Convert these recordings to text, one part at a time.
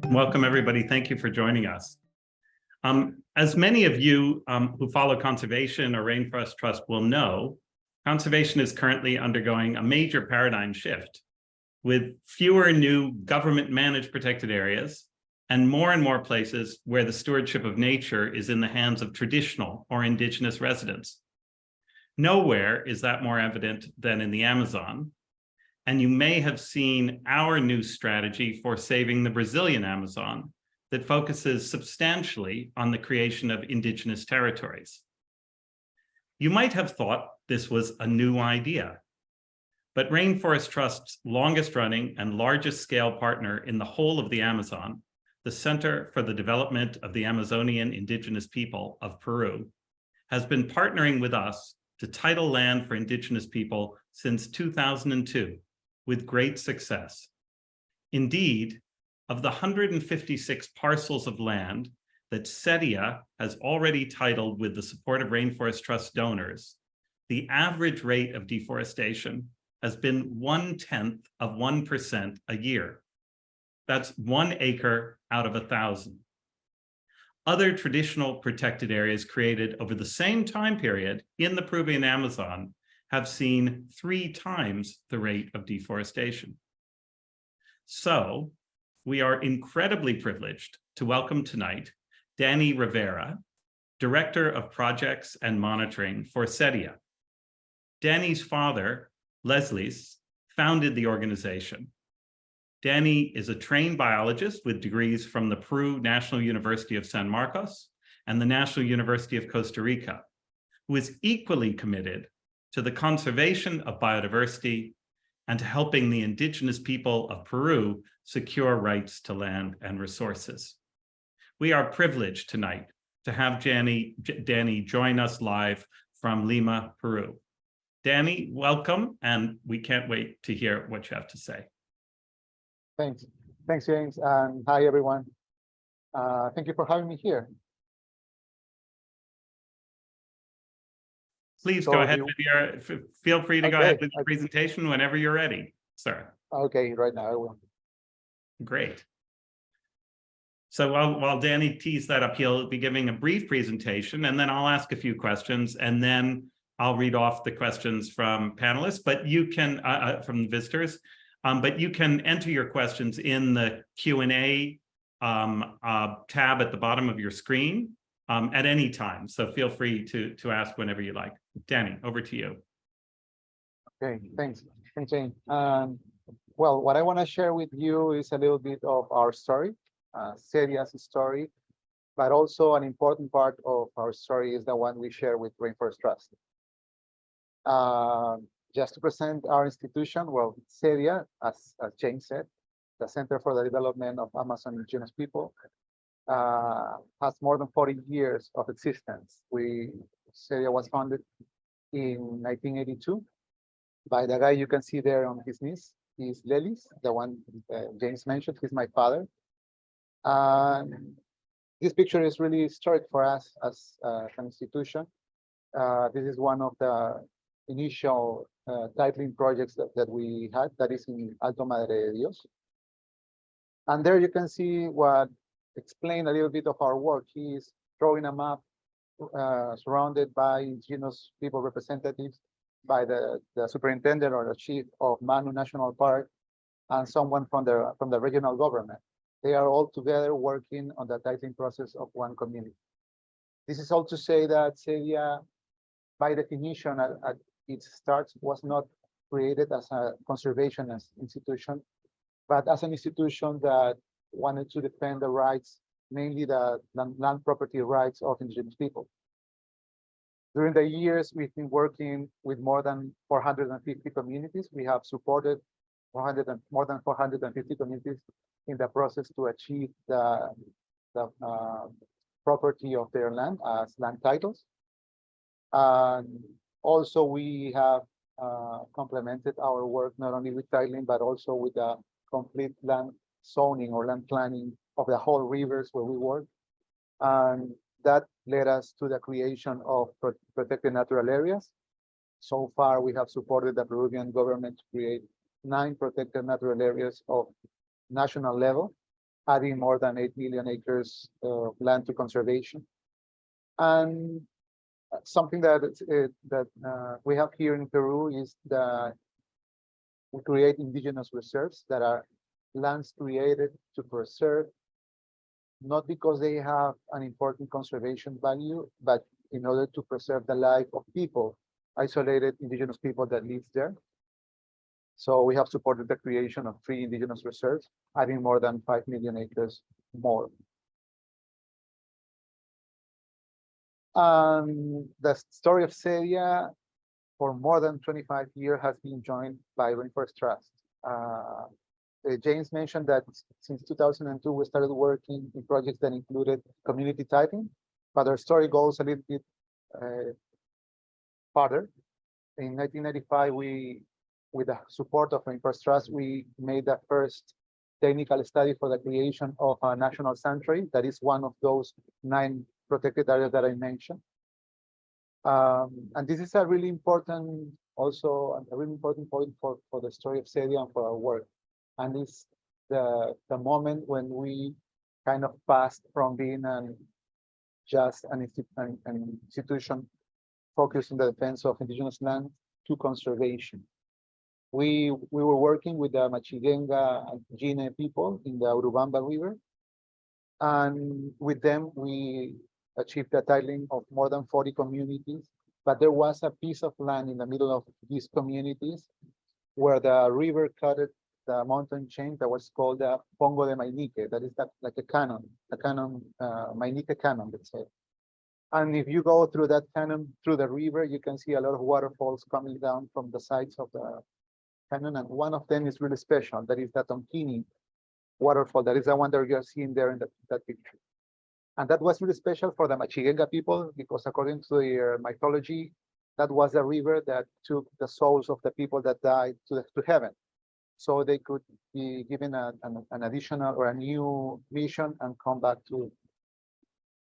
Welcome, everybody. Thank you for joining us. As many of you who follow conservation or Rainforest Trust will know, conservation is currently undergoing a major paradigm shift with fewer new government-managed protected areas and more places where the stewardship of nature is in the hands of traditional or indigenous residents. Nowhere is that more evident than in the Amazon. And you may have seen our new strategy for saving the Brazilian Amazon that focuses substantially on the creation of indigenous territories. You might have thought this was a new idea, but Rainforest Trust's longest running and largest scale partner in the whole of the Amazon, the Center for the Development of the Amazonian Indigenous People of Peru, has been partnering with us to title land for indigenous people since 2002. With great success. Indeed, of the 156 parcels of land that Cedia has already titled with the support of Rainforest Trust donors, the average rate of deforestation has been 0.1% a year. That's 1 acre out of 1,000. Other traditional protected areas created over the same time period in the Peruvian Amazon have seen 3 times the rate of deforestation. So we are incredibly privileged to welcome tonight Danny Rivera, Director of Projects and Monitoring for Cedia. Danny's father, Leslie's, founded the organization. Danny is a trained biologist with degrees from the Peru National University of San Marcos and the National University of Costa Rica, who is equally committed to the conservation of biodiversity and to helping the indigenous people of Peru secure rights to land and resources. We are privileged tonight to have Danny join us live from Lima, Peru. Danny, welcome, and we can't wait to hear what you have to say. Thanks, James, and hi, everyone. Thank you for having me here. Please go ahead with your, feel free to go ahead with your presentation whenever you're ready, sir. Okay, right now I will. Great. So while Danny tees that up, he'll be giving a brief presentation, and then I'll ask a few questions, and then I'll read off the questions from panelists, but you can, from the visitors, but you can enter your questions in the Q&A tab at the bottom of your screen. At any time, so feel free to ask whenever you like. Danny, over to you. Okay, thanks, Jane. Well, what I want to share with you is a little bit of our story, Cedia's story, but also an important part of our story is the one we share with Rainforest Trust. Just to present our institution, well, Cedia, as Jane said, the Center for the Development of Amazon Indigenous People, has more than 40 years of existence. Cedia was founded in 1982 by the guy you can see there on his knees. He's Lelis, the one James mentioned. He's my father. This picture is really historic for us as an institution. This is one of the initial titling projects that we had, that is in Alto Madre de Dios. And there you can see what explain a little bit of our work. He is drawing a map surrounded by indigenous people representatives, by the superintendent or the chief of Manu National Park, and someone from the regional government. They are all together working on the titling process of one community. This is all to say that Cedia, by definition, at its start, was not created as a conservationist institution, but as an institution that wanted to defend the rights, mainly the land property rights of indigenous people. During the years, we've been working with more than 450 communities. We have supported more than 450 communities in the process to achieve the property of their land as land titles. Also, we have complemented our work not only with titling, but also with the complete land zoning or land planning of the whole rivers where we work. And that led us to the creation of protected natural areas. So far, we have supported the Peruvian government to create 9 protected natural areas of national level. adding more than 8 million acres of land to conservation. And something that we have here in Peru is that we create indigenous reserves that are lands created to preserve, not because they have an important conservation value, but in order to preserve the life of people, isolated indigenous people that live there. So we have supported the creation of 3 indigenous reserves, adding more than 5 million acres more. The story of Cedia for more than 25 years has been joined by Rainforest Trust. James mentioned that since 2002, we started working in projects that included community tithing, but our story goes a little bit farther. In 1995, with the support of Rainforest Trust, we made the first technical study for the creation of a national sanctuary. That is one of those 9 protected areas that I mentioned. And this is a really important, also a really important point for the story of Cedia and for our work. And it's the moment when we kind of passed from being just an institution focused on the defense of indigenous land to conservation. We were working with the Machigenga and Jine people in the Urubamba River. And with them, we achieved the titling of more than 40 communities. But there was a piece of land in the middle of these communities where the river cut the mountain chain that was called the Pongo de Mainique. That is like a cannon, Mainique cannon, let's say. And if you go through that cannon, through the river, you can see a lot of waterfalls coming down from the sides of the cannon. And one of them is really special. That is the Tonkini waterfall. That is the one that you're seeing there in that picture. And that was really special for the Machigenga people because according to their mythology, that was the river that took the souls of the people that died to heaven. So they could be given an additional or a new mission and come back to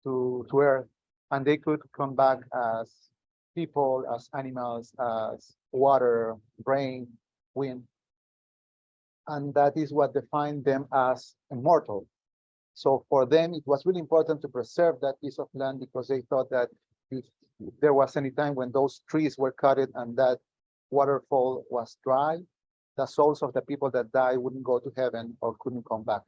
Earth. And they could come back as people, as animals, as water, rain, wind. And that is what defined them as immortal. So for them, it was really important to preserve that piece of land because they thought that if there was any time when those trees were cut and that waterfall was dry, the souls of the people that died wouldn't go to heaven or couldn't come back.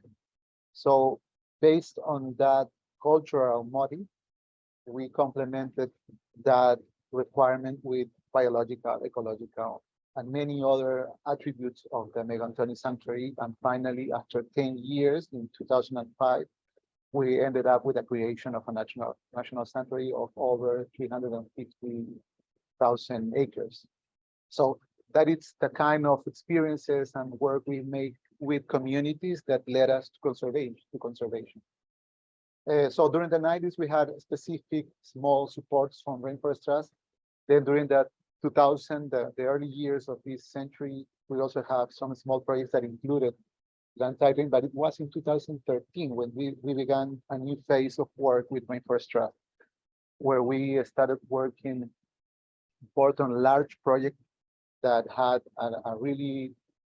So based on that cultural motive, we complemented that requirement with biological, ecological, and many other attributes of the Megantoni Sanctuary. And finally, after 10 years, in 2005, we ended up with the creation of a national sanctuary of over 350,000 acres. So that is the kind of experiences and work we make with communities that led us to conservation. So during the 90s, we had specific small supports from Rainforest Trust. Then during the 2000, the early years of this century, we also have some small projects that included land titling, but it was in 2013 when we began a new phase of work with Rainforest Trust, where we started working both on large projects that had a really,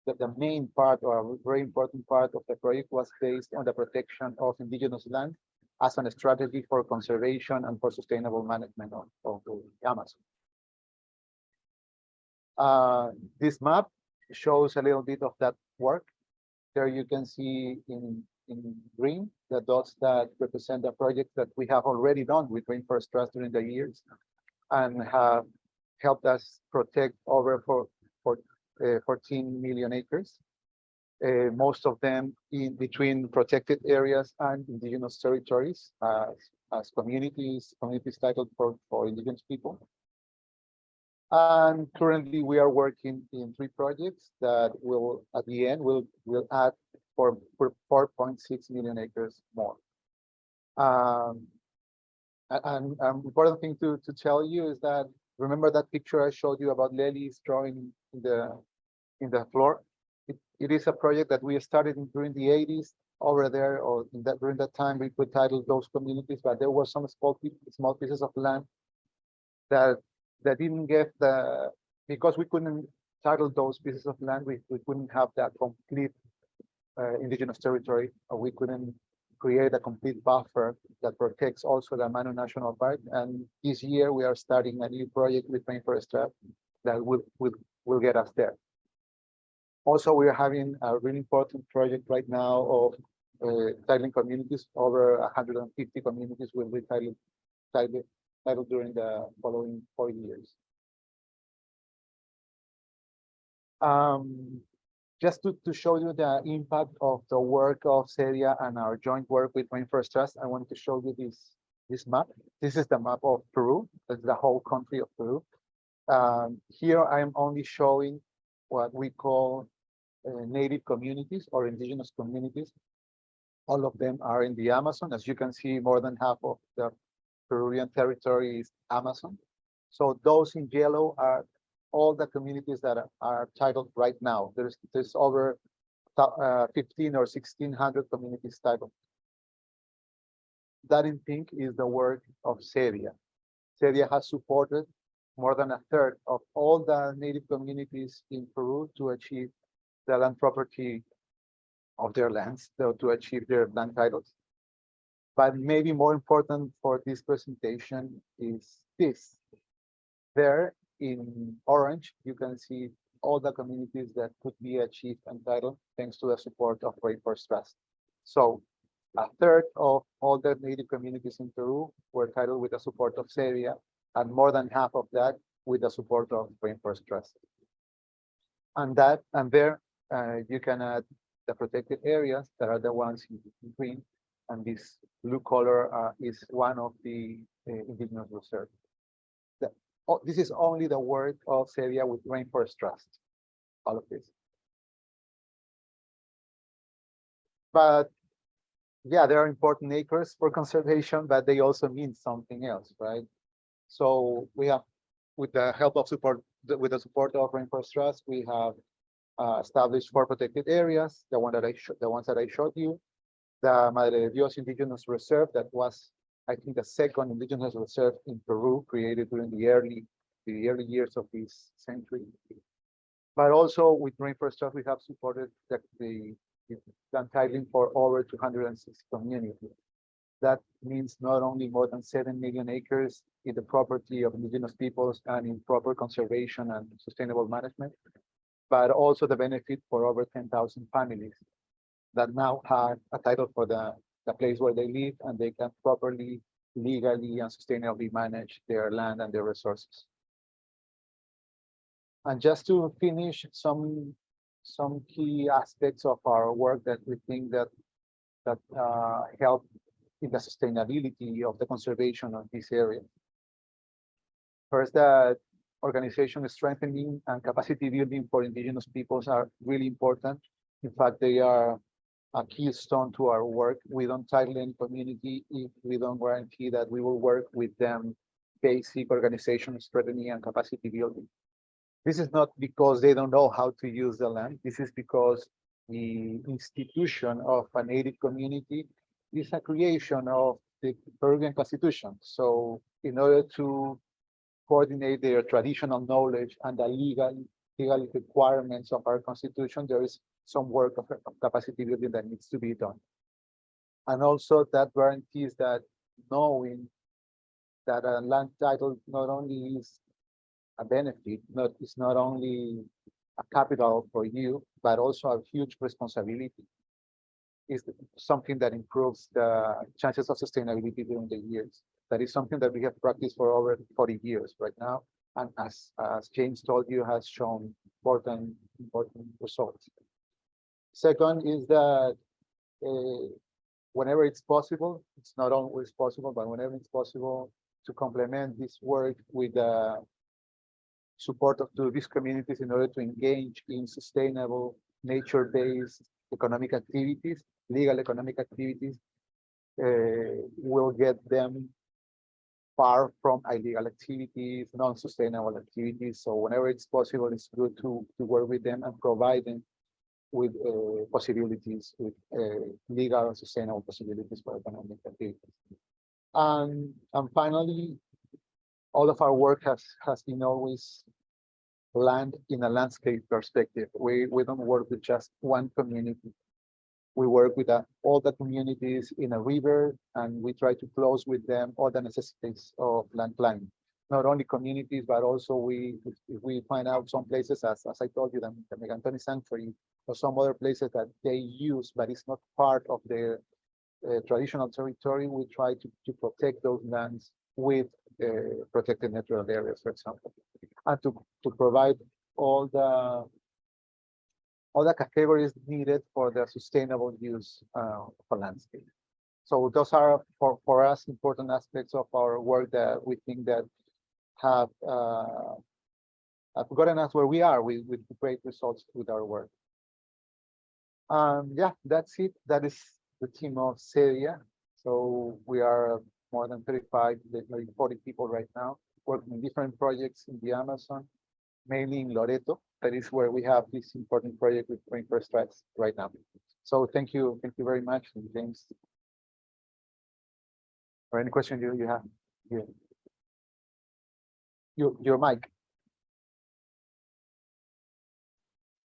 the main part or a very important part of the project was based on the protection of indigenous land as a strategy for conservation and for sustainable management of the Amazon. This map shows a little bit of that work. There you can see in green the dots that represent the projects that we have already done with Rainforest Trust during the years and have helped us protect over 14 million acres. Most of them in between protected areas and indigenous territories as communities titled for indigenous people. And currently we are working in 3 projects that will, at the end, will add for 4.6 million acres more. An important thing to tell you is that, remember that picture I showed you about lilies growing in the floor? It is a project that we started during the 80s over there, or during that time we could title those communities, but there were some small pieces of land that didn't get because we couldn't title those pieces of land, we couldn't have that complete indigenous territory, we couldn't create a complete buffer that protects also the Manu National Park. And this year we are starting a new project with Rainforest Trust that will get us there. Also, we are having a really important project right now of titling communities. Over 150 communities will be titled during the following 4 years. Just to show you the impact of the work of Cedia and our joint work with Rainforest Trust, I wanted to show you this map. This is the map of Peru. That's the whole country of Peru. Here I am only showing what we call native communities or indigenous communities. All of them are in the Amazon. As you can see, more than half of the Peruvian territory is Amazon. So those in yellow are all the communities that are titled right now. There's over 15 or 1600 communities titled. That in pink is the work of Cedia. Cedia has supported more than a third of all the native communities in Peru to achieve the land property of their lands, to achieve their land titles. But maybe more important for this presentation is this. There in orange, you can see all the communities that could be achieved and titled thanks to the support of Rainforest Trust. So a third of all the native communities in Peru were titled with the support of Cedia, and more than half of that with the support of Rainforest Trust. And there you can add the protected areas that are the ones in green, and this blue color is one of the indigenous reserves. This is only the work of Cedia with Rainforest Trust, all of this. But yeah, there are important acres for conservation, but they also mean something else, right? So we have, with the help of support, with the support of Rainforest Trust, we have established 4 protected areas. The ones that I showed you, the Madre de Dios Indigenous Reserve, that was, I think, the second indigenous reserve in Peru, created during the early years of this century. But also with Rainforest Trust, we have supported the land titling for over 260 communities. That means not only more than 7 million acres in the property of indigenous peoples and in proper conservation and sustainable management, but also the benefit for over 10,000 families that now have a title for the place where they live, and they can properly, legally, and sustainably manage their land and their resources. And just to finish, some key aspects of our work that we think that help in the sustainability of the conservation of this area. First, that organization strengthening and capacity building for indigenous peoples are really important. In fact, they are a keystone to our work. We don't title any community if we don't guarantee that we will work with them basic organization strengthening and capacity building. This is not because they don't know how to use the land. This is because the institution of a native community is a creation of the Peruvian Constitution. So in order to coordinate their traditional knowledge and the legal requirements of our Constitution, there is some work of capacity building that needs to be done. And also that guarantees that knowing that a land title not only is a benefit, it's not only a capital for you, but also a huge responsibility. Is something that improves the chances of sustainability during the years. That is something that we have practiced for over 40 years right now. And as James told you, has shown important results. Second is that whenever it's possible, it's not always possible, but whenever it's possible, to complement this work with support to these communities in order to engage in sustainable, nature-based economic activities, legal economic activities, will get them far from illegal activities, non-sustainable activities. So whenever it's possible, it's good to work with them and provide them with possibilities, with legal and sustainable possibilities for economic activities. And finally, all of our work has been always land in a landscape perspective. We don't work with just one community. We work with all the communities in a river, and we try to close with them all the necessities of land planning. Not only communities, but also if we find out some places, as I told you, the Megantoni Sanctuary, or some other places that they use, but it's not part of their traditional territory, we try to protect those lands with protected natural areas, for example, and to provide all the categories needed for the sustainable use of a landscape. So those are for us important aspects of our work that we think that have gotten us where we are with great results with our work. Yeah, that's it. That is the team of Cedia. So we are more than 35, maybe 40 people right now, working in different projects in the Amazon, mainly in Loreto. That is where we have this important project with Rainforest Trust right now. So thank you very much, James. Or any question you have? Yeah. Your mic.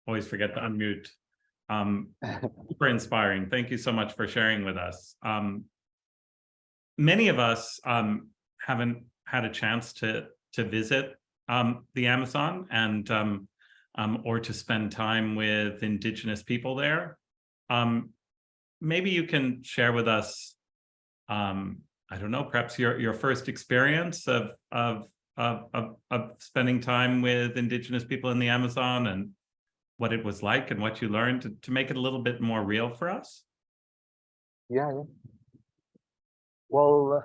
Always forget to unmute. Super inspiring. Thank you so much for sharing with us. Many of us haven't had a chance to visit the Amazon and or to spend time with Indigenous people there. Maybe you can share with us, I don't know, perhaps your first experience of spending time with Indigenous people in the Amazon, and what it was like and what you learned, to make it a little bit more real for us. Yeah. Well,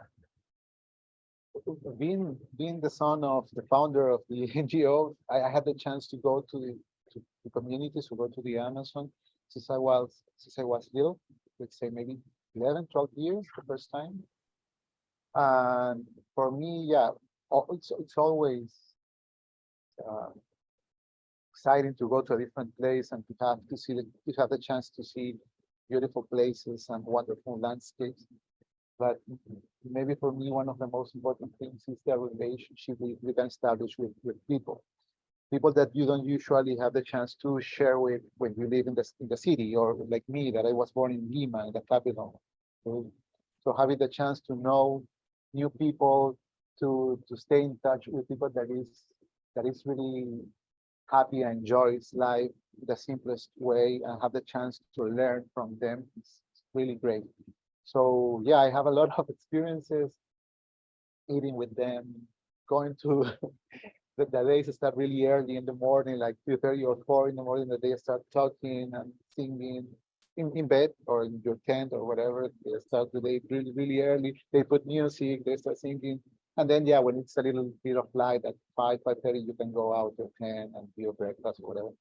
being the son of the founder of the NGO, I had the chance to go to the communities, to go to the Amazon since I was little, let's say maybe 11, 12 years the first time. And for me, yeah, it's always exciting to go to a different place and to have the chance to see beautiful places and wonderful landscapes. But maybe for me, one of the most important things is the relationship we can establish with people that you don't usually have the chance to share with when you live in the city, or like me, that I was born in Lima, in the capital. So having the chance to know new people, to stay in touch with people that is really happy and enjoys life the simplest way, and have the chance to learn from them, is really great. So yeah, I have a lot of experiences eating with them, going to the days start really early in the morning, like 2:30 or 4 in the morning, that they start talking and singing in bed or in your tent or whatever. They start the day really early. They put music, they start singing. And then, yeah, when it's a little bit of light at 5:30, you can go out at 10 and do your breakfast or whatever.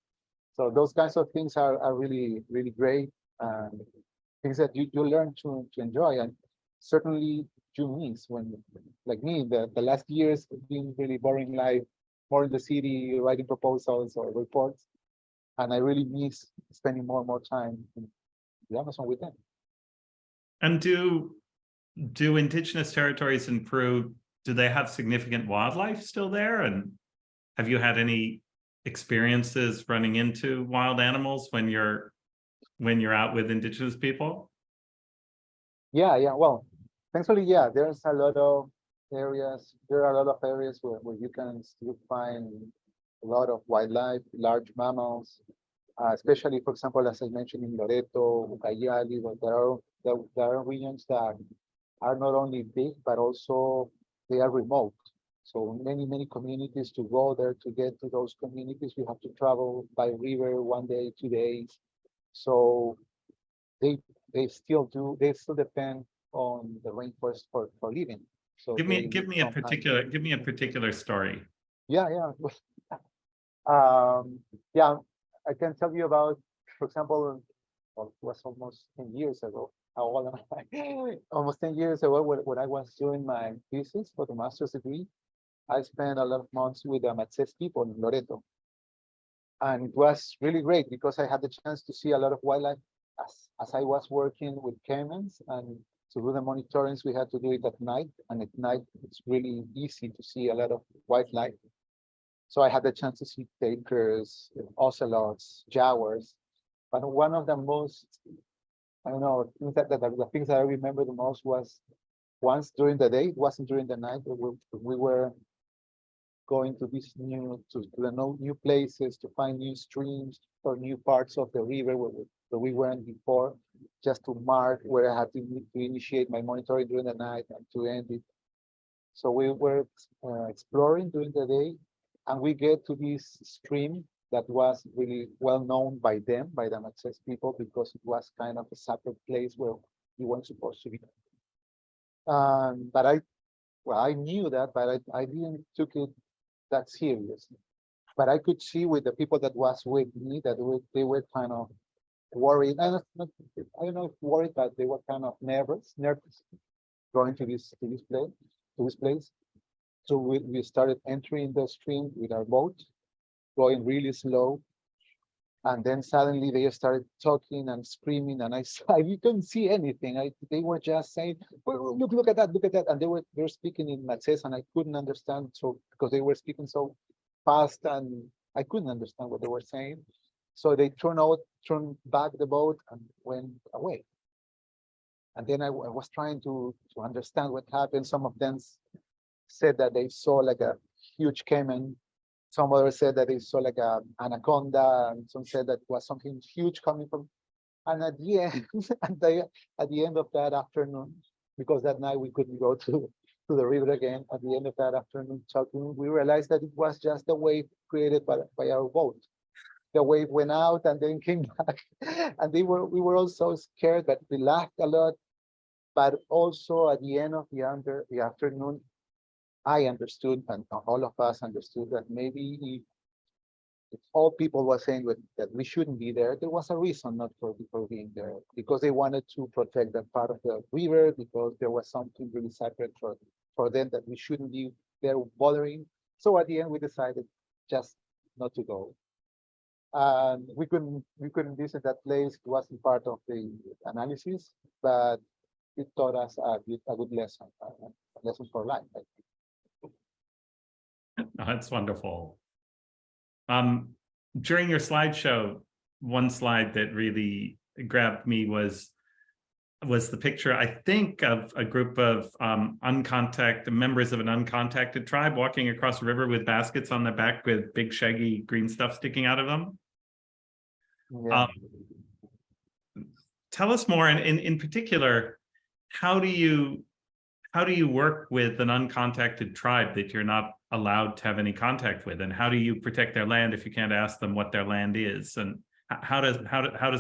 So those kinds of things are really great, and things that you learn to enjoy. And certainly you miss when, like me, the last years have been really boring life, more in the city, writing proposals or reports. And I really miss spending more and more time in the Amazon with them. And do Indigenous territories in Peru, do they have significant wildlife still there? And have you had any experiences running into wild animals when you're out with Indigenous people? Yeah. Well, thankfully, yeah, there's a lot of areas. There are a lot of areas where you can still find a lot of wildlife, large mammals, especially, for example, as I mentioned, in Loreto, Ucayali, where there are regions that are not only big, but also they are remote. So many communities, to go there, to get to those communities, you have to travel by river 1 day, 2 days. So they still depend on the rainforest for living. So give me a particular story. Yeah. Yeah, I can tell you about, for example, well, it was almost 10 years ago. How old am I? Almost 10 years ago, when I was doing my thesis for the master's degree, I spent a lot of months with the Matses people in Loreto. And it was really great because I had the chance to see a lot of wildlife as I was working with caimans, and to do the monitorings, we had to do it at night. And at night, it's really easy to see a lot of wildlife. So I had the chance to see takers, ocelots, jaguars. But one of the most I don't know, things the things that I remember the most was once during the day, it wasn't during the night, but we were going to these new places to find new streams or new parts of the river where we weren't before, just to mark where I had to initiate my monitoring during the night and to end it. So we were exploring during the day, and we get to this stream that was really well known by them, by the Access people, because it was kind of a sacred place where you weren't supposed to be. But I knew that, but I didn't took it that serious. But I could see with the people that was with me that they were kind of worried. I don't know if worried, but they were kind of nervous going to this place. So we started entering the stream with our boat, going really slow. And then suddenly they started talking and screaming, and I couldn't see anything. They were just saying, well, look at that, look at that. And they were speaking in Maltese, and I couldn't understand, so because they were speaking so fast and I couldn't understand what they were saying. So they turned back the boat and went away. And then I was trying to understand what happened. Some of them said that they saw like a huge caiman. Some others said that they saw like a anaconda, and some said that was something huge coming from. And at the end, at the end of that afternoon, because that night we couldn't go to the river again. At the end of that afternoon talking, we realized that it was just a wave created by our boat. The wave went out and then came back, and we were all so scared, but we laughed a lot. But also at the end of the afternoon, I understood, and all of us understood, that maybe if all people were saying that we shouldn't be there, there was a reason not for people being there, because they wanted to protect that part of the river, because there was something really sacred for them that we shouldn't be there bothering. So at the end, we decided just not to go. And we couldn't visit that place. It wasn't part of the analysis, but it taught us a good lesson, a lesson for life. I think. That's wonderful. During your slideshow, one slide that really grabbed me was the picture, I think, of a group of members of an uncontacted tribe walking across a river with baskets on their back with big shaggy green stuff sticking out of them. Yeah. Tell us more, and in particular, how do you work with an uncontacted tribe that you're not allowed to have any contact with, and how do you protect their land if you can't ask them what their land is, and how does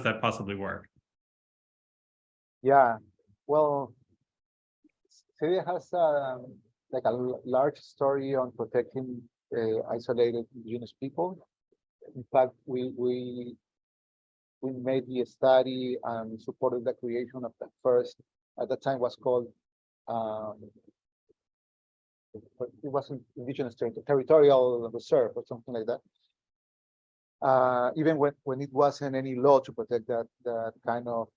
that possibly work? Yeah, well, Cedia has like a large story on protecting isolated indigenous people. In fact, we made the study and supported the creation of the first, at that time was called, it wasn't indigenous territorial reserve or something like that. Even when it wasn't any law to protect that kind of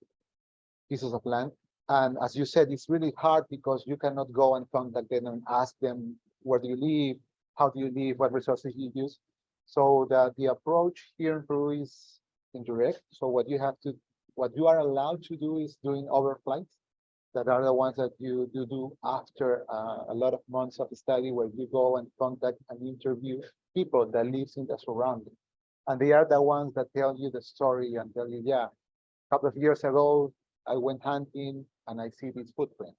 pieces of land. And as you said, it's really hard because you cannot go and contact them and ask them, where do you live? How do you live? What resources you use? So the approach here in Peru is indirect. So what you are allowed to do is doing overflights, that are the ones that you do after a lot of months of study, where you go and contact and interview people that lives in the surrounding. And they are the ones that tell you the story and tell you, yeah, a couple of years ago, I went hunting and I see this footprint.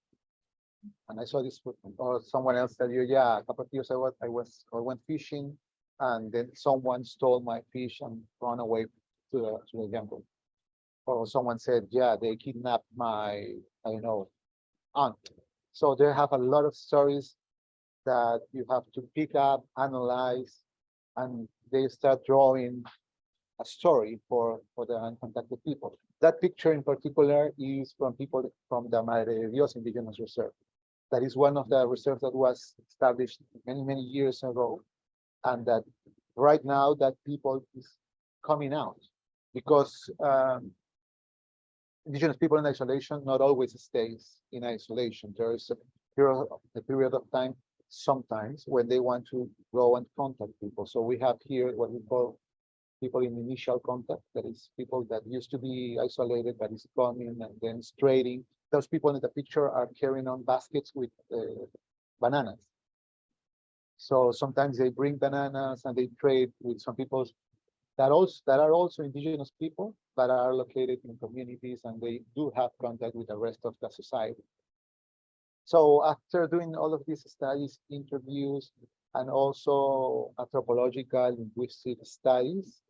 And I saw this footprint. Or someone else tell you, yeah, a couple of years ago, I went fishing, and then someone stole my fish and ran away to the jungle. Or someone said, yeah, they kidnapped my, I don't know, aunt. So they have a lot of stories that you have to pick up, analyze, and they start drawing a story for the uncontacted people. That picture in particular is from people from the Madre de Dios Indigenous Reserve. That is one of the reserves that was established many, many years ago. And that right now that people is coming out, because indigenous people in isolation not always stays in isolation. There is a period of time sometimes when they want to go and contact people. So we have here what we call people in initial contact, that is people that used to be isolated but is coming and then it's trading. Those people in the picture are carrying on baskets with bananas. So sometimes they bring bananas and they trade with some people that are also indigenous people that are located in communities and they do have contact with the rest of the society. So after doing all of these studies, interviews, and also anthropological linguistic studies,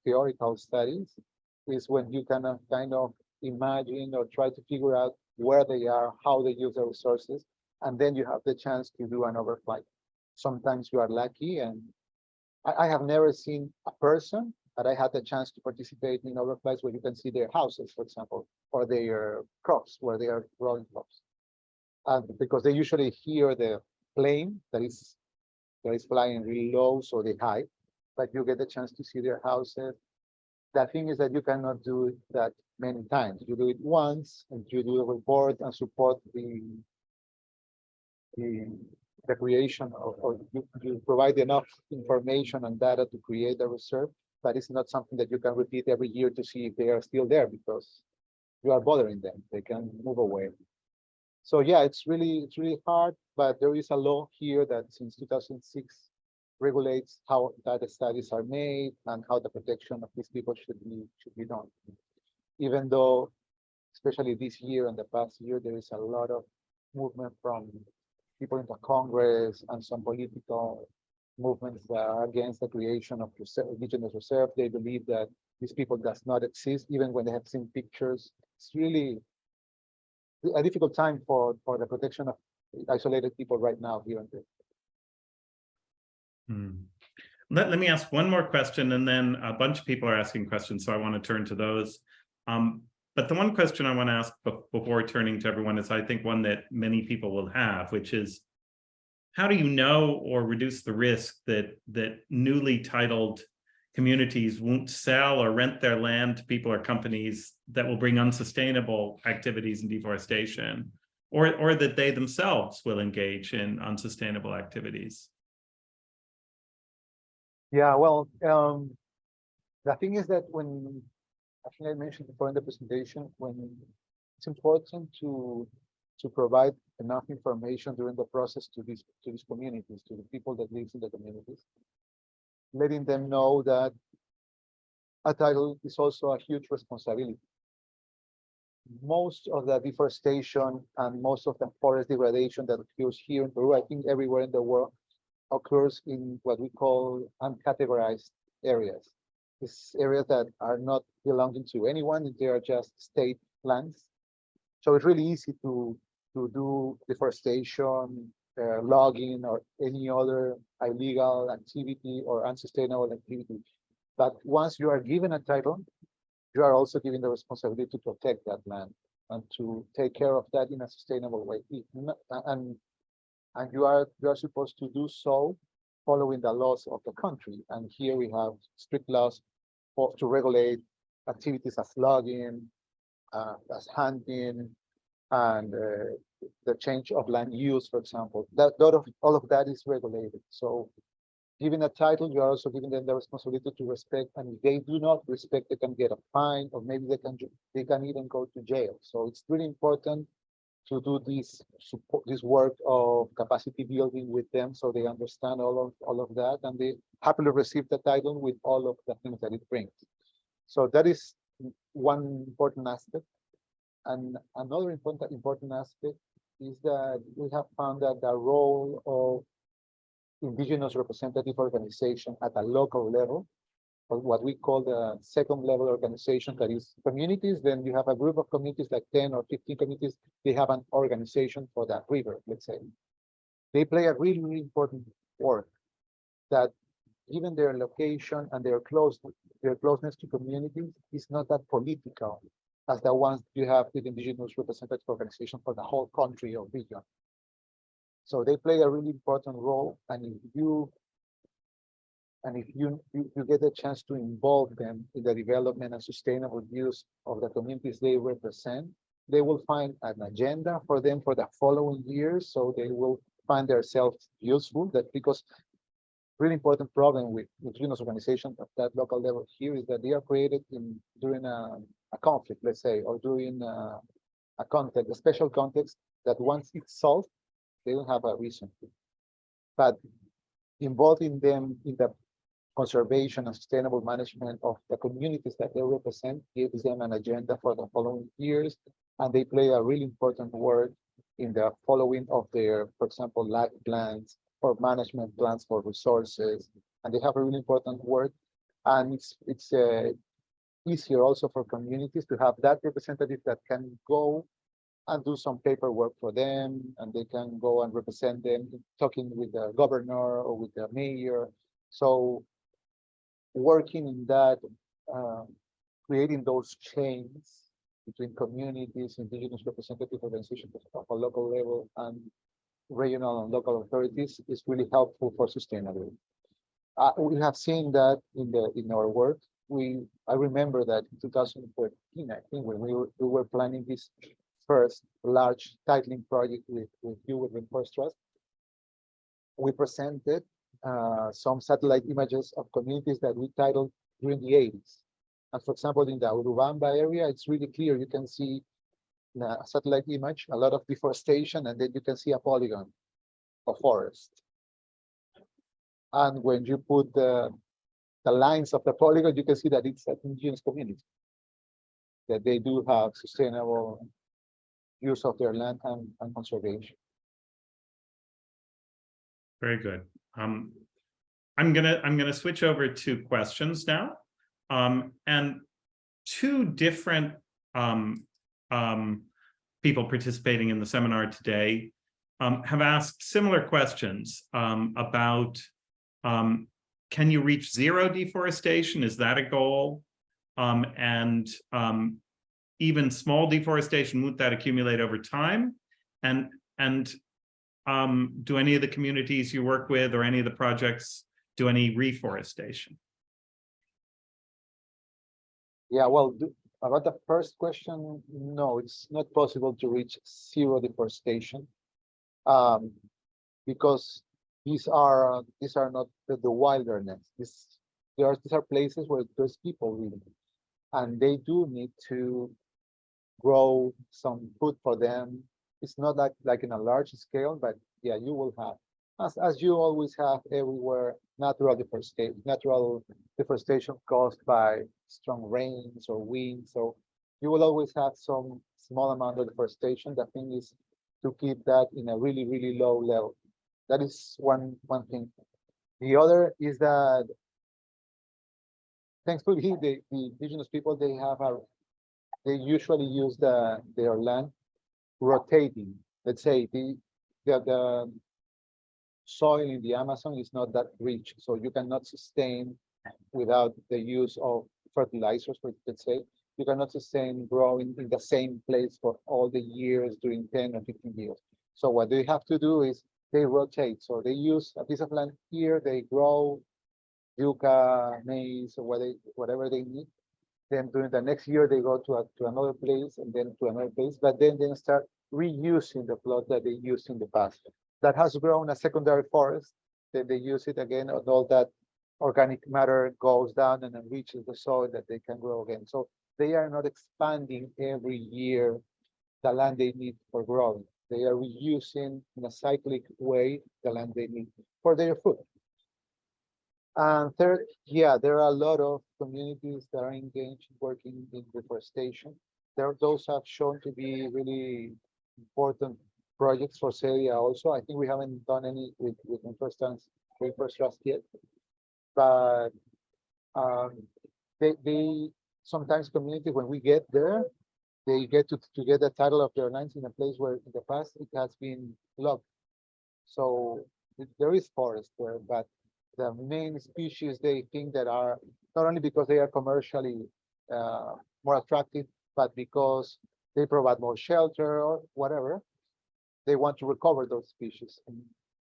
theoretical studies, is when you can kind of imagine or try to figure out where they are, how they use their resources, and then you have the chance to do an overflight. Sometimes you are lucky, and I have never seen a person, but I had the chance to participate in overflights where you can see their houses, for example, or their crops, where they are growing crops. Because they usually hear the plane that is flying really low, so they hide, but you get the chance to see their houses. The thing is that you cannot do it that many times. You do it once, and you do a report and support the creation or you provide enough information and data to create a reserve, but it's not something that you can repeat every year to see if they are still there because you are bothering them. They can move away. So yeah, it's really hard, but there is a law here that since 2006 regulates how data studies are made and how the protection of these people should be done. Even though, especially this year and the past year, there is a lot of movement from people in the Congress and some political movements that are against the creation of indigenous reserve. They believe that these people does not exist, even when they have seen pictures. It's really a difficult time for the protection of isolated people right now here in Peru. Let me ask one more question, and then a bunch of people are asking questions, so I want to turn to those. But the one question I want to ask before turning to everyone is, I think, one that many people will have, which is, how do you know or reduce the risk that newly titled communities won't sell or rent their land to people or companies that will bring unsustainable activities and deforestation, or that they themselves will engage in unsustainable activities? Yeah, well, the thing is that I think I mentioned before in the presentation, when it's important to provide enough information during the process to these communities, to the people that live in the communities, letting them know that a title is also a huge responsibility. Most of the deforestation and most of the forest degradation that occurs here in Peru, I think everywhere in the world, occurs in what we call uncategorized areas. These areas that are not belonging to anyone, they are just state lands. So it's really easy to do deforestation, logging, or any other illegal activity or unsustainable activity. But once you are given a title, you are also given the responsibility to protect that land and to take care of that in a sustainable way. And you are supposed to do so following the laws of the country. And here we have strict laws to regulate activities as logging, as hunting, and the change of land use, for example. All of that is regulated. So given a title, you are also giving them the responsibility to respect, and if they do not respect, they can get a fine, or maybe they can even go to jail. So it's really important to do this work of capacity building with them, so they understand all of that, and they happily receive the title with all of the things that it brings. So that is one important aspect. And another important aspect is that we have found that the role of indigenous representative organization at a local level, or what we call the second level organization, that is communities. Then you have a group of communities, like 10 or 15 communities, they have an organization for that river, let's say. They play a really important work that, given their location and their closeness to communities, is not that political as the ones you have with indigenous representative organization for the whole country or region. So they play a really important role, and if you get a chance to involve them in the development and sustainable use of the communities they represent, they will find an agenda for them for the following years. So they will find themselves useful, that because really important problem with indigenous organizations at that local level here is that they are created during a conflict, let's say, or during a context, a special context that once it's solved, they don't have a reason to. But involving them in the conservation and sustainable management of the communities that they represent gives them an agenda for the following years, and they play a really important work in the following of their, for example, life plans or management plans for resources, and they have a really important work. And it's easier also for communities to have that representative that can go and do some paperwork for them, and they can go and represent them, talking with the governor or with the mayor. So working in that, creating those chains between communities, indigenous representative organizations of a local level, and regional and local authorities is really helpful for sustainability. We have seen that in our work. I remember that in 2014, I think, when we were planning this first large titling project with you with Rainforest Trust, we presented some satellite images of communities that we titled during the 80s. And for example, in the Urubamba area, it's really clear. You can see in a satellite image a lot of deforestation, and then you can see a polygon of forest. And when you put the lines of the polygon, you can see that it's an indigenous community, that they do have sustainable use of their land and conservation. Very good. I'm gonna switch over to questions now, and two different people participating in the seminar today have asked similar questions about can you reach zero deforestation? Is that a goal? And even small deforestation, won't that accumulate over time? And do any of the communities you work with or any of the projects do any reforestation? Yeah, well, about the first question, no, it's not possible to reach zero deforestation, because these are not the wilderness. These are places where there's people living, and they do need to grow some food for them. It's not like in a large scale, but yeah, you will have, as you always have everywhere, natural deforestation caused by strong rains or wind. So you will always have some small amount of deforestation. The thing is to keep that in a really, really low level. That is one thing. The other is that thankfully the indigenous people, they usually use their land rotating. Let's say the soil in the Amazon is not that rich, so you cannot sustain without the use of fertilizers, let's say, you cannot sustain growing in the same place for all the years during 10 or 15 years. So what they have to do is they rotate. So they use a piece of land here, they grow yucca, maize, or whatever they need. Then during the next year, they go to another place and then to another place, but then they start reusing the plot that they used in the past. That has grown a secondary forest, then they use it again, and all that organic matter goes down and enriches the soil that they can grow again. So they are not expanding every year the land they need for growing. They are reusing in a cyclic way the land they need for their food. And third, yeah, there are a lot of communities that are engaged working in reforestation. Those have shown to be really important projects for Cedia also. I think we haven't done any with Rainforest Trust yet, but they sometimes community, when we get there, they get to get the title of their lands in a place where in the past it has been logged. So there is forest there, but the main species they think that are not only because they are commercially more attractive, but because they provide more shelter or whatever, they want to recover those species. And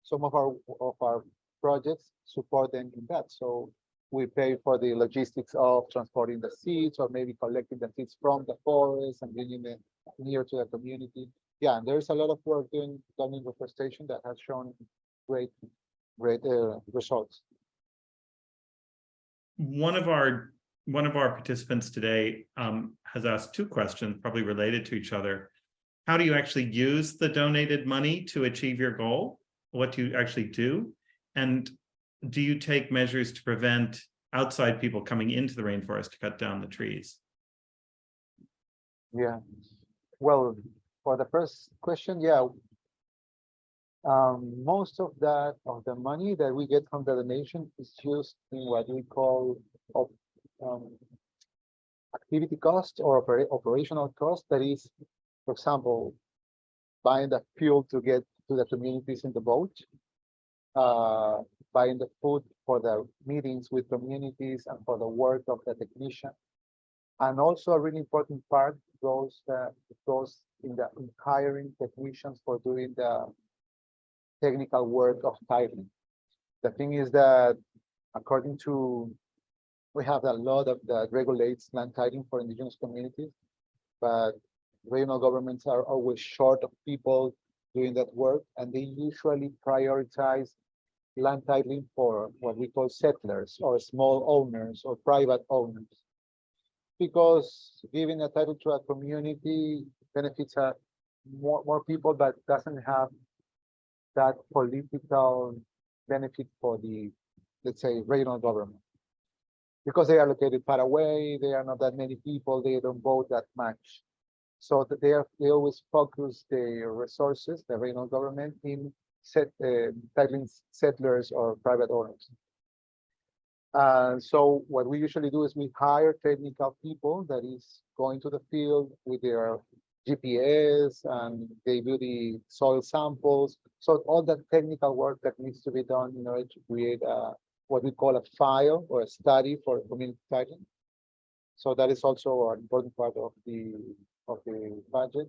some of our projects support them in that. So we pay for the logistics of transporting the seeds or maybe collecting the seeds from the forest and bringing them near to the community. Yeah, and there's a lot of work done in reforestation that has shown great results. one of our participants today has asked two questions, probably related to each other. How do you actually use the donated money to achieve your goal? What do you actually do? And do you take measures to prevent outside people coming into the rainforest to cut down the trees? Yeah. Well, for the first question, yeah. Most of the money that we get from the donation is used in what we call activity cost or operational cost. That is, for example, buying the fuel to get to the communities in the boat, buying the food for the meetings with communities and for the work of the technician. And also a really important part goes in hiring technicians for doing the technical work of tithing. The thing is that according to, we have a lot that regulates land tithing for indigenous communities, but regional governments are always short of people doing that work, and they usually prioritize land titling for what we call settlers or small owners or private owners. Because giving a title to a community benefits more people, but doesn't have that political benefit for the, let's say, regional government. Because they are located far away, there are not that many people, they don't vote that much. So that they always focus their resources, the regional government, in titling settlers or private owners. So what we usually do is we hire technical people that is going to the field with their GPS, and they do the soil samples. So all that technical work that needs to be done in order to create what we call a file or a study for community titling. So that is also an important part of the budget.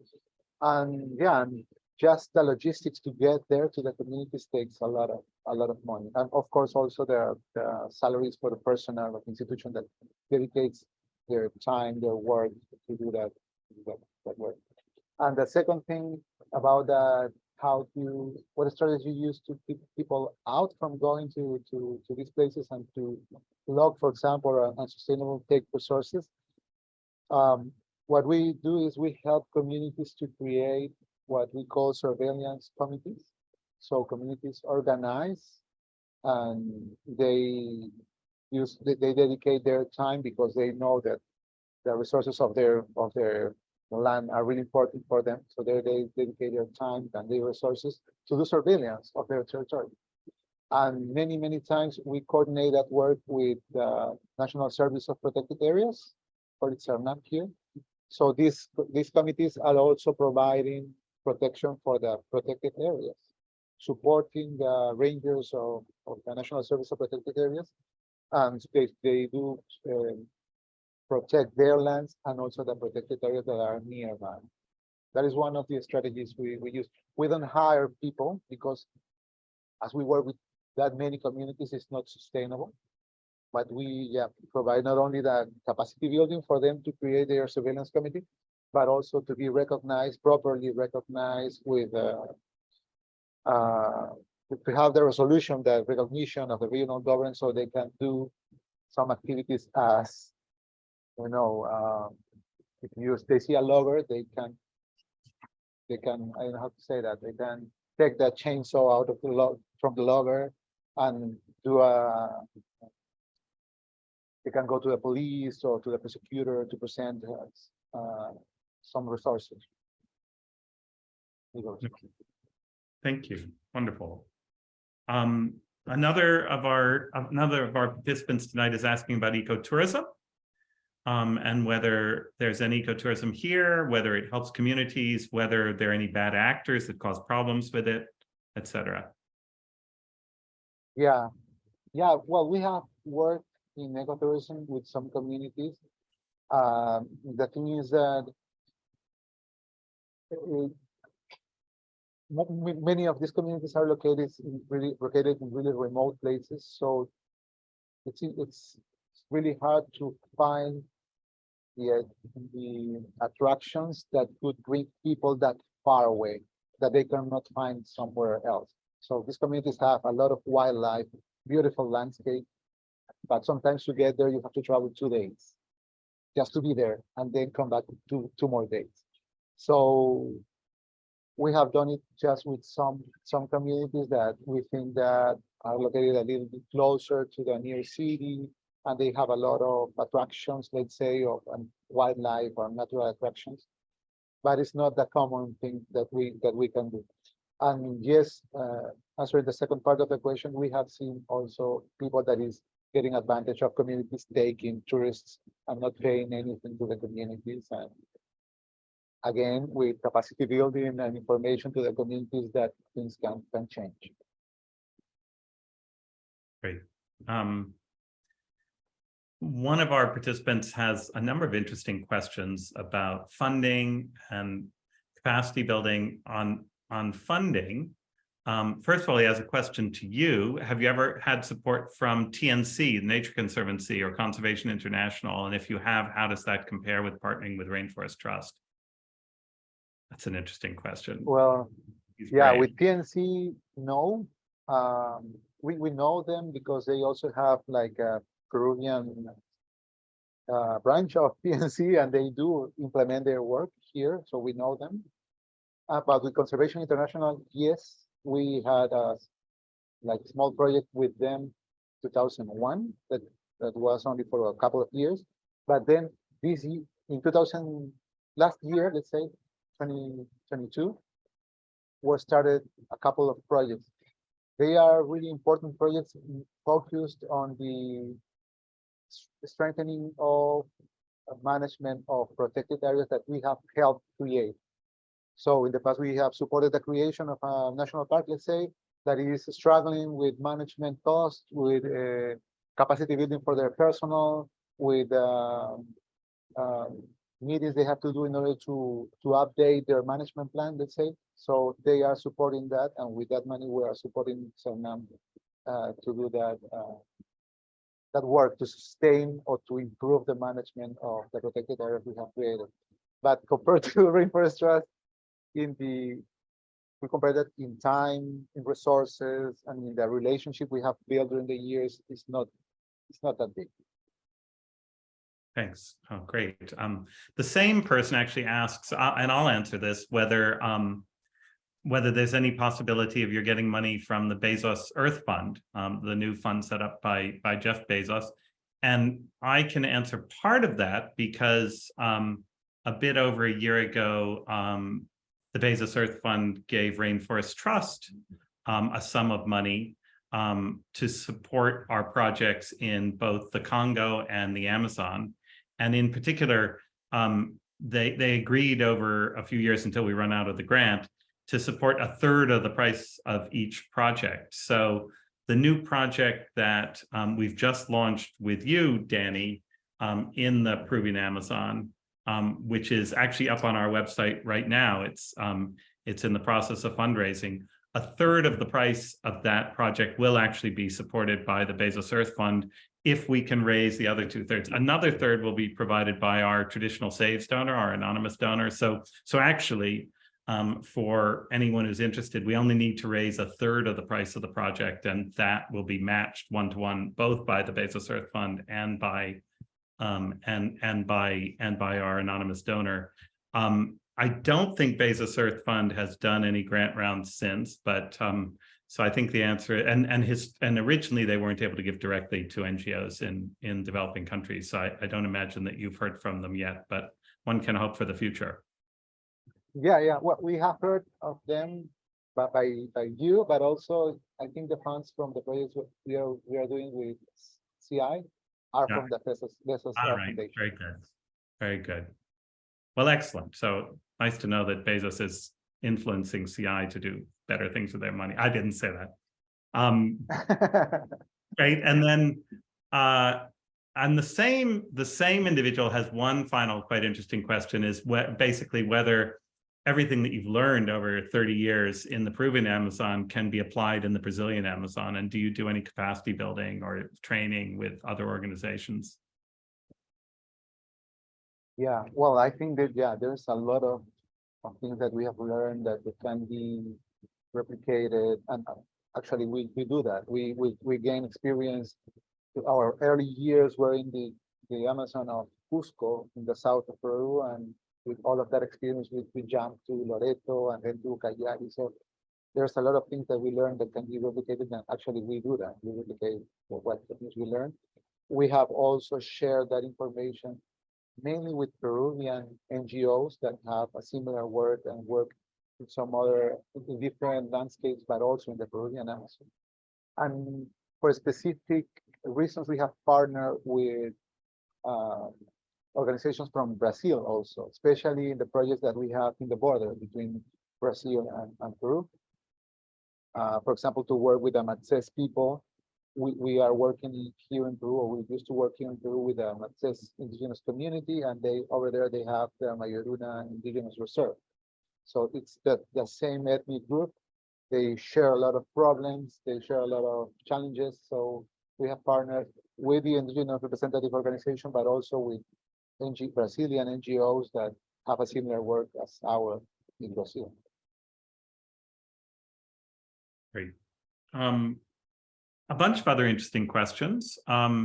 And yeah, and just the logistics to get there to the communities takes a lot of money. And of course, also the salaries for the personnel of the institution that dedicates their time, their work to do that work. And the second thing about that, what strategy you use to keep people out from going to these places and to log, for example, unsustainable take resources. What we do is we help communities to create what we call surveillance committees. So communities organize and they dedicate their time because they know that the resources of their land are really important for them. So they dedicate their time and their resources to do surveillance of their territory. And many times we coordinate that work with the National Service of Protected Areas, or it's our map here. So these committees are also providing protection for the protected areas, supporting the rangers of the National Service of Protected Areas, and they do protect their lands and also the protected areas that are nearby. That is one of the strategies we use. We don't hire people because as we work with that many communities, it's not sustainable. But we provide not only the capacity building for them to create their surveillance committee, but also to be recognized, properly recognized with to have the resolution, the recognition of the regional government, so they can do some activities as, if they see a logger, they can, I don't know how to say that, they can take that chainsaw out of from the logger and do they can go to the police or to the prosecutor to present some resources. Thank you. Wonderful. Another of our participants tonight is asking about ecotourism, and whether there's any ecotourism here, whether it helps communities, whether there are any bad actors that cause problems with it, etc. Yeah. Well, we have worked in ecotourism with some communities. The thing is that many of these communities are located in really remote places, so it's really hard to find the attractions that could bring people that far away that they cannot find somewhere else. So these communities have a lot of wildlife, beautiful landscape, But sometimes to get there, you have to travel 2 days just to be there and then come back two more days. So we have done it just with some communities that we think that are located a little bit closer to the near city, and they have a lot of attractions, let's say, of wildlife or natural attractions. But it's not the common thing that we can do. And yes, answering the second part of the question, we have seen also people that is getting advantage of communities taking tourists and not paying anything to the communities. And again, with capacity building and information to the communities that things can change. Great. One of our participants has a number of interesting questions about funding and capacity building on funding. First of all, he has a question to you. Have you ever had support from TNC, the Nature Conservancy, or Conservation International? And if you have, how does that compare with partnering with Rainforest Trust? That's an interesting question. Well, He's yeah, great. with TNC, no. We know them because they also have like a Peruvian branch of TNC, and they do implement their work here, so we know them. But with Conservation International, yes, we had a like small project with them 2001 that was only for a couple of years. But then this year, in last year, let's say 2022, was started a couple of projects. They are really important projects focused on the strengthening of management of protected areas that we have helped create. So in the past, we have supported the creation of a national park, let's say, that is struggling with management costs, with capacity building for their personnel, with meetings they have to do in order to update their management plan, let's say. So they are supporting that, and with that money, we are supporting Cernam to do that work to sustain or to improve the management of the protected areas we have created. But compared to Rainforest Trust, we compare that in time, in resources, and in the relationship we have built during the years, it's not that big. Thanks. Oh, great. The same person actually asks, and I'll answer this, whether there's any possibility of you're getting money from the Bezos Earth Fund, the new fund set up by Jeff Bezos. And I can answer part of that because a bit over a year ago, the Bezos Earth Fund gave Rainforest Trust a sum of money to support our projects in both the Congo and the Amazon. And in particular, they agreed over a few years until we run out of the grant to support a third of the price of each project. So the new project that we've just launched with you, Danny, in the Peruvian Amazon, which is actually up on our website right now. It's in the process of fundraising. A third of the price of that project will actually be supported by the Bezos Earth Fund if we can raise the other 2/3. Another third will be provided by our traditional saves donor, our anonymous donor. So actually, for anyone who's interested, we only need to raise a third of the price of the project, and that will be matched 1-to-1 both by the Bezos Earth Fund and by our anonymous donor. I don't think Bezos Earth Fund has done any grant rounds since, but so I think the answer, and originally they weren't able to give directly to NGOs in developing countries. So I don't imagine that you've heard from them yet, but one can hope for the future. Yeah. Well, we have heard of them by you, but also I think the funds from the projects we are doing with CI are from the Bezos All right, Foundation. very good, very good. Well, excellent. So nice to know that Bezos is influencing CI to do better things with their money. I didn't say that. Right, and then and the same individual has one final quite interesting question: is basically whether everything that you've learned over 30 years in the Peruvian Amazon can be applied in the Brazilian Amazon, and do you do any capacity building or training with other organizations? Yeah, well, I think that there's a lot of things that we have learned that can be replicated, and actually we do that. We gain experience our early years were in the Amazon of Cusco in the south of Peru, and with all of that experience, we jumped to Loreto and then to Cayari. So there's a lot of things that we learned that can be replicated, and actually we do that. We replicate what things we learned. We have also shared that information mainly with Peruvian NGOs that have a similar work and work in some other in different landscapes, but also in the Peruvian Amazon. And for specific reasons, we have partnered with organizations from Brazil also, especially in the projects that we have in the border between Brazil and Peru. For example, to work with the Matses people, we are working here in Peru, or we used to work here in Peru with the Matses indigenous community, and they over there they have the Mayoruna Indigenous Reserve. So it's the same ethnic group. They share a lot of problems, they share a lot of challenges. So we have partnered with the indigenous representative organization, but also with Brazilian NGOs that have a similar work as our in Brazil. Great. A bunch of other interesting questions. How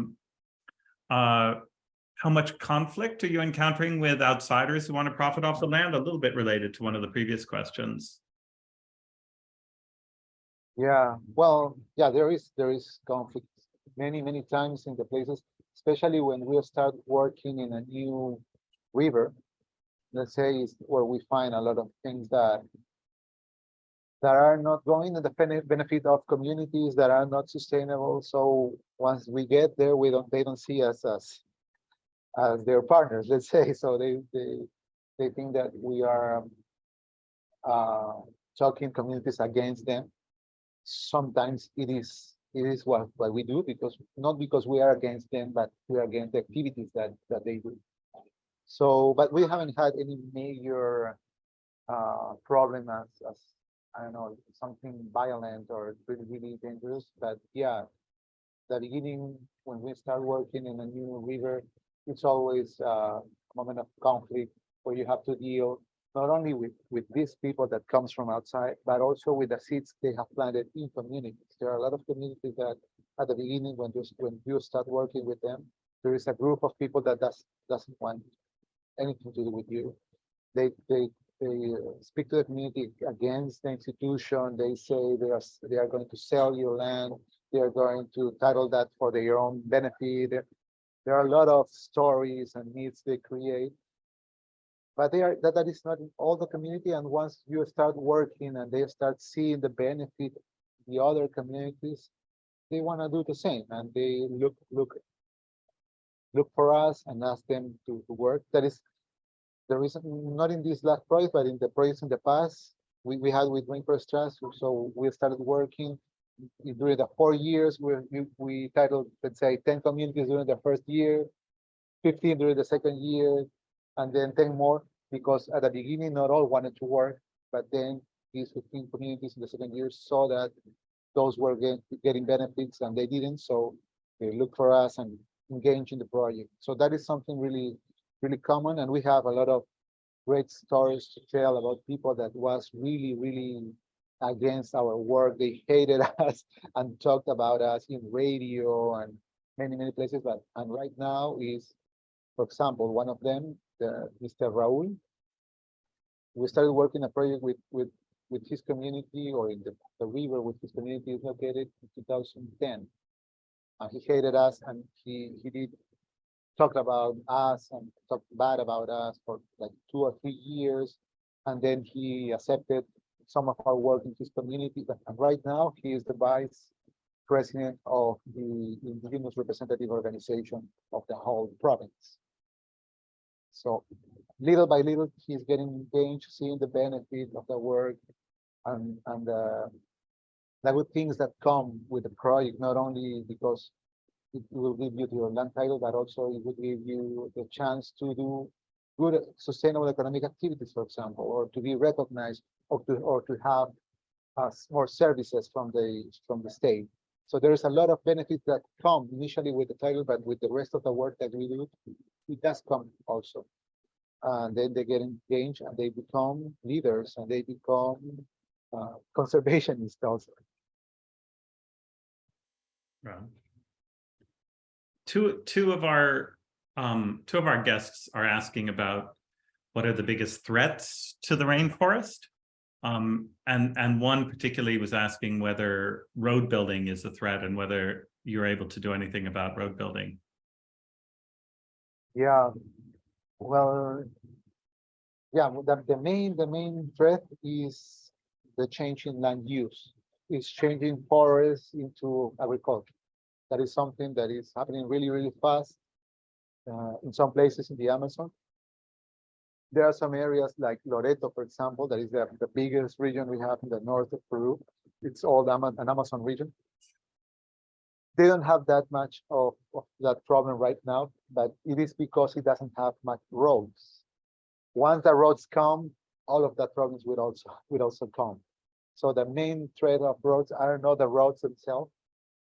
much conflict are you encountering with outsiders who want to profit off the land? A little bit related to one of the previous questions. Yeah, well, yeah, there is conflict many times in the places, especially when we start working in a new river. Let's say is where we find a lot of things that are not going to the benefit of communities, that are not sustainable. So once we get there, they don't see us as their partners, let's say. So they think that we are talking communities against them. Sometimes it is what we do, because not because we are against them, but we are against the activities that they do. So, but we haven't had any major problem as I don't know, something violent or really dangerous. But yeah, the beginning when we start working in a new river, it's always a moment of conflict where you have to deal not only with these people that comes from outside, but also with the seeds they have planted in communities. There are a lot of communities that at the beginning, when you start working with them, there is a group of people that doesn't want anything to do with you. They speak to the community against the institution. They say they are going to sell your land. They are going to title that for their own benefit. There are a lot of stories and myths they create, but that is not in all the community. And once you start working and they start seeing the benefit of the other communities, they want to do the same, and they look for us and ask them to work. That is the reason, not in this last project, but in the projects in the past we had with Rainforest Trust. So we started working during the 4 years. We titled, let's say, 10 communities during the first year, 15 during the second year, and then 10 more, because at the beginning not all wanted to work, but then these 15 communities in the second year saw that those were getting benefits and they didn't, so they looked for us and engaged in the project. So that is something really common, and we have a lot of great stories to tell about people that was really against our work. They hated us and talked about us in radio and many places. But right now is, for example, one of them, Mr. Raul. We started working a project with his community, or in the river with his community is located in 2010. And he hated us, and he did talk about us and talked bad about us for like 2 or 3 years. And then he accepted some of our work in his community. And right now he is the vice president of the Indigenous representative organization of the whole province. So little by little, he's getting engaged, seeing the benefit of the work and the good things that come with the project, not only because it will give you your land title, but also it will give you the chance to do good sustainable economic activities, for example, or to be recognized, or to have more services from the state. So there is a lot of benefits that come initially with the title, but with the rest of the work that we do, it does come also. And then they get engaged and they become leaders, and they become conservationists also. Right. two of our guests are asking about what are the biggest threats to the rainforest. And one particularly was asking whether road building is a threat and whether you're able to do anything about road building. Yeah, well, yeah, the main threat is the change in land use. It's changing forests into agriculture. That is something that is happening really, really fast in some places in the Amazon. There are some areas like Loreto, for example, that is the biggest region we have in the north of Peru. It's all an Amazon region. They don't have that much of that problem right now, but it is because it doesn't have much roads. Once the roads come, all of that problems will also come. So the main threat of roads are not the roads themselves,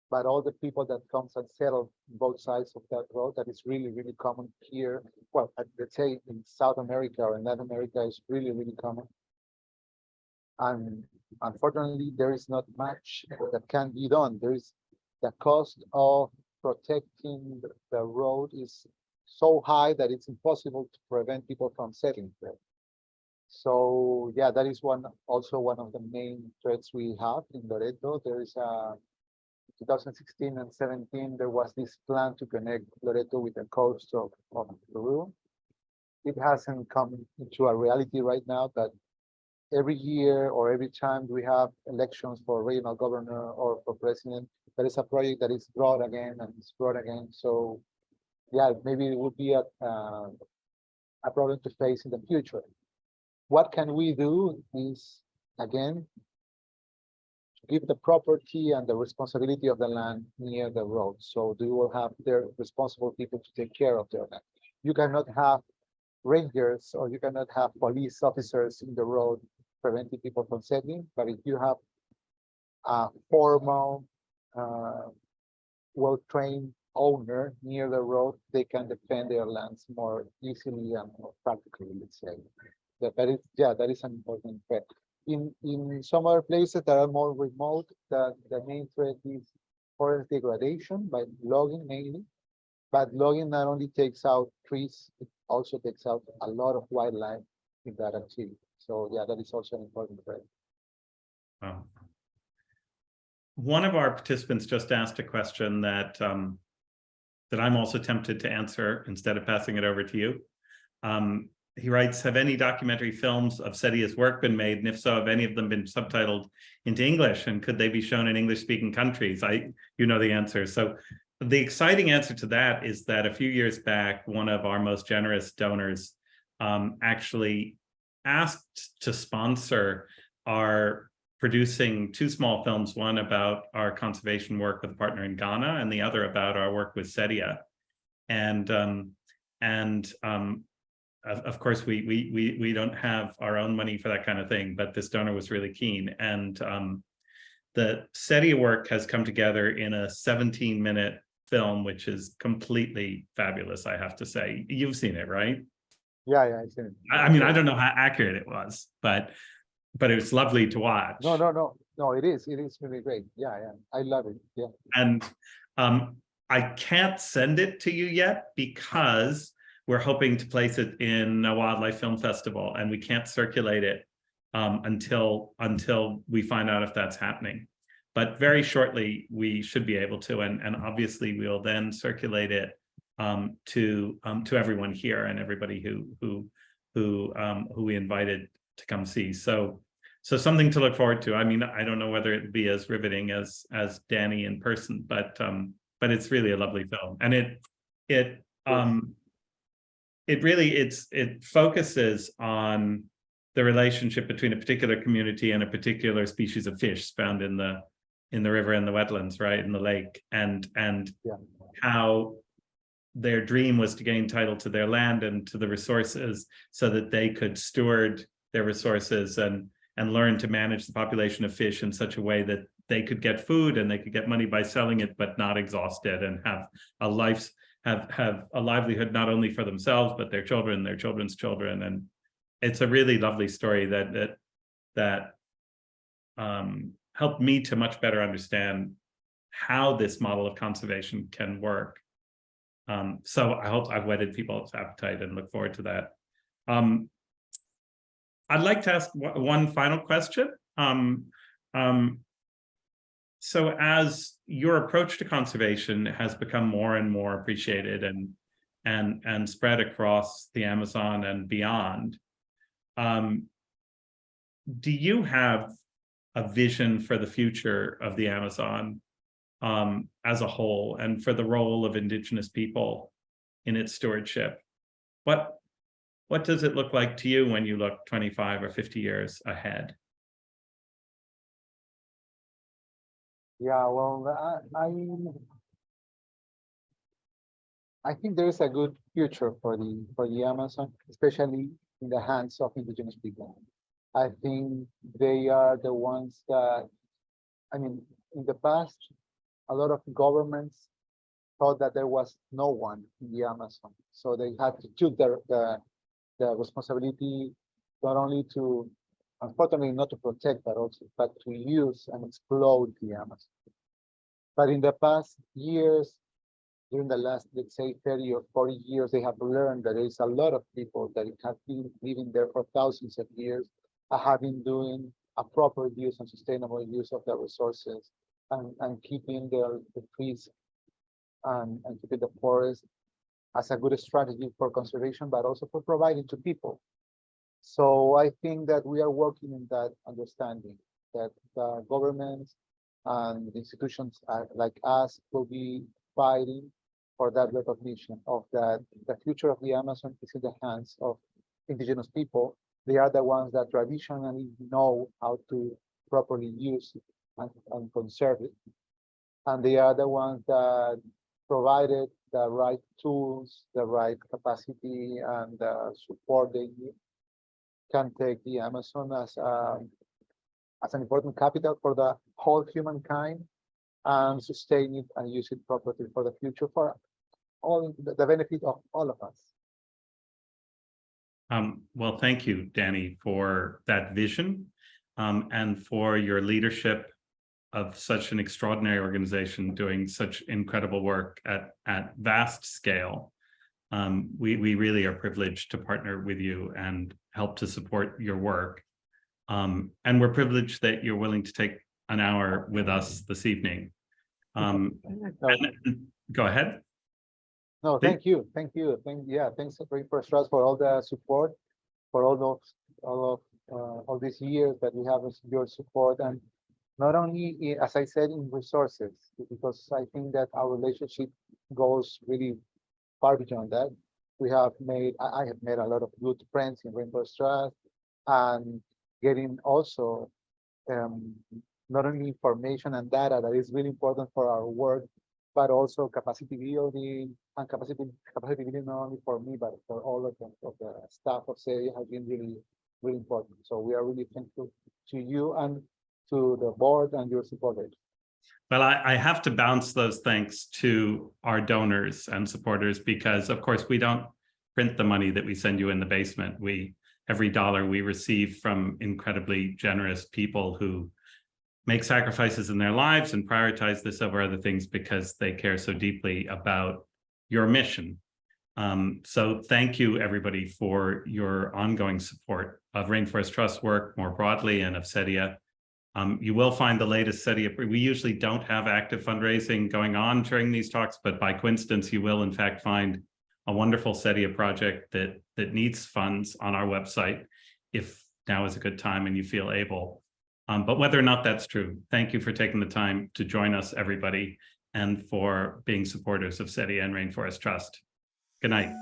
but all the people that comes and settle both sides of that road. That is really, really common here. Well, let's say in South America or in Latin America is really, really common. And unfortunately, there is not much that can be done. There is the cost of protecting the road is so high that it's impossible to prevent people from settling there. So yeah, that is also one of the main threats we have in Loreto. There is a 2016 and 17, there was this plan to connect Loreto with the coast of Peru. It hasn't come into a reality right now, but every year or every time we have elections for regional governor or for president, there is a project that is brought again and it's brought again. So yeah, maybe it would be a problem to face in the future. What can we do is, again, give the property and the responsibility of the land near the road. So you will have their responsible people to take care of their land. You cannot have rangers or you cannot have police officers in the road preventing people from settling. But if you have a formal, well-trained owner near the road, they can defend their lands more easily and more practically, let's say. That is an important threat. In some other places that are more remote, the main threat is forest degradation by logging mainly. But logging not only takes out trees, it also takes out a lot of wildlife in that activity. So yeah, that is also an important threat. Wow. One of our participants just asked a question that that I'm also tempted to answer instead of passing it over to you. He writes, have any documentary films of Cedia's work been made? And if so, have any of them been subtitled into English? And could they be shown in English-speaking countries? You know the answer. So the exciting answer to that is that a few years back, one of our most generous donors actually asked to sponsor our producing two small films, one about our conservation work with a partner in Ghana and the other about our work with Cedia. Of course, we don't have our own money for that kind of thing, but this donor was really keen. And the Cedia work has come together in a 17-minute film, which is completely fabulous, I have to say. You've seen it, right? Yeah, I've seen it. I mean, I don't know how accurate it was, but it was lovely to watch. No, it is really great. Yeah, I love it. Yeah. And I can't send it to you yet because we're hoping to place it in a wildlife film festival, and we can't circulate it until we find out if that's happening. But very shortly we should be able to, and obviously we'll then circulate it to everyone here and everybody who we invited to come see. So something to look forward to. I mean, I don't know whether it'd be as riveting as Danny in person, but it's really a lovely film, and it focuses on the relationship between a particular community and a particular species of fish found in the river and the wetlands, right, in the lake, and how their dream was to gain title to their land and to the resources so that they could steward their resources and learn to manage the population of fish in such a way that they could get food and they could get money by selling it, but not exhaust it, and have a livelihood not only for themselves but their children, their children's children. And it's a really lovely story that helped me to much better understand how this model of conservation can work. So I hope I've whetted people's appetite and look forward to that. I'd like to ask one final question. So as your approach to conservation has become more and more appreciated and spread across the Amazon and beyond, do you have a vision for the future of the Amazon as a whole, and for the role of Indigenous people in its stewardship? What does it look like to you when you look 25 or 50 years ahead? Yeah, well, I think there is a good future for the Amazon, especially in the hands of Indigenous people. I think they are the ones that, I mean, in the past, a lot of governments thought that there was no one in the Amazon, so they had to took the responsibility not only to, unfortunately, not to protect, but to use and explode the Amazon. But in the past years, during the last, let's say, 30 or 40 years, they have learned that there is a lot of people that have been living there for thousands of years, have been doing a proper use and sustainable use of the resources, and keeping the trees and keeping the forest as a good strategy for conservation, but also for providing to people. So I think that we are working in that understanding that the governments and institutions like us will be fighting for that recognition of that the future of the Amazon is in the hands of Indigenous people. They are the ones that traditionally know how to properly use it and conserve it. And they are the ones that provided the right tools, the right capacity, and the support they need, can take the Amazon as an important capital for the whole humankind, and sustain it and use it properly for the future, for all the benefit of all of us. Well, thank you, Danny, for that vision, and for your leadership of such an extraordinary organization doing such incredible work at vast scale. We really are privileged to partner with you and help to support your work. And we're privileged that you're willing to take an hour with us this evening. Go ahead. No, thank you. Thanks for trust for all the support, for all these years that we have your support, and not only, as I said, in resources, because I think that our relationship goes really far beyond that. I have made a lot of good friends in Rainforest Trust, and getting also not only information and data that is really important for our work, but also capacity building, and capacity building not only for me, but for all of the staff of Cedia has been really, really important. So we are really thankful to you and to the board and your supporters. Well, I have to bounce those thanks to our donors and supporters, because of course we don't print the money that we send you in the basement. Every dollar we receive from incredibly generous people who make sacrifices in their lives and prioritize this over other things because they care so deeply about your mission. So thank you, everybody, for your ongoing support of Rainforest Trust work more broadly and of Cedia. You will find the latest Cedia. We usually don't have active fundraising going on during these talks, but by coincidence, you will in fact find a wonderful Cedia project that needs funds on our website, if now is a good time and you feel able. But whether or not that's true, thank you for taking the time to join us, everybody, and for being supporters of Cedia and Rainforest Trust. Good night.